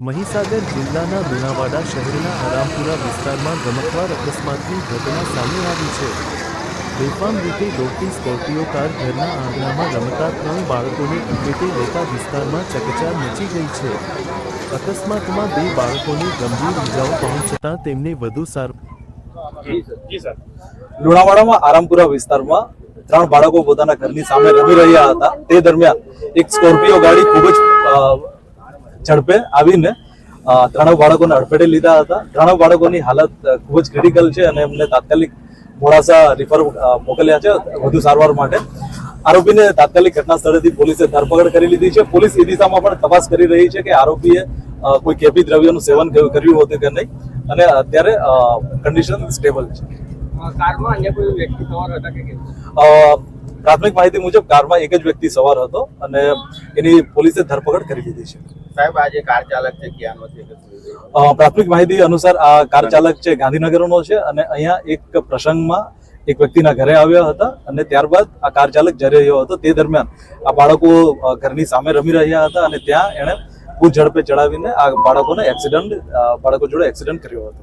મહીસાગર જિલ્લાના લુણાવાડા શહેરના આરામપુરા વિસ્તારમાં ગમખ્વાર અકસ્માતની ઘટના સામે આવી છે। બેફામ રીતે દોડતી સ્કોર્પિયો કાર ઘરના આંગણામાં રમતા 3 બાળકોને અડફેટે લેતા વિસ્તારમાં ચકચાર મચી ગઈ છે। અકસ્માતમાં 2 બાળકોને ગંભીર ઇજાઓ પહોંચતા તેમને વધુ સારવાર લુણાવાડામાં આરામપુરા વિસ્તારમાં 3 બાળકો પોતાના ઘરની સામે રમી રહ્યા હતા। તે દરમિયાન એક સ્કોર્પિયો ગાડી ખૂબ જ ઝડપે આવીને 3 બાળકોને અડફેટે લીધા હતા। 3 બાળકોની હાલત ખૂબ જ ક્રિટિકલ છે અને એમને તાત્કાલિક મોડાસા રિફર મોકલ્યા છે વધુ સારવાર માટે। આરોપીને તાત્કાલિક ઘટના સ્થળેથી પોલીસે ધરપકડ કરી લીધી છે। પોલીસ એ દિશામાં પણ તપાસ કરી રહી છે કે આરોપીએ કોઈ કેફી દ્રવ્યનું સેવન કર્યું હતું કે નહીં અને અત્યારે કન્ડિશન સ્ટેબલ છે। કારમાં અન્ય કોઈ વ્યક્તિ સવાર હતા કે પ્રાથમિક માહિતી મુજબ કારમાં એક જ વ્યક્તિ સવાર હતો અને એની પોલીસે ધરપકડ કરી લીધી છે। સાહેબ આજે કાર ચાલક છે ક્યાંનો છે? પ્રાથમિક માહિતી અનુસાર આ કાર ચાલક છે ગાંધીનગરનો છે અને અહીંયા એક પ્રસંગમાં એક વ્યક્તિના ઘરે આવ્યા હતા અને ત્યારબાદ આ કાર ચાલક જઈ રહ્યો હતો। તે દરમિયાન આ બાળકો ઘરની સામે રમી રહ્યા હતા અને ત્યાં એણે ખૂબ ઝડપે ચડાવીને આ બાળકો જોડે એક્સિડન્ટ કર્યો હતો।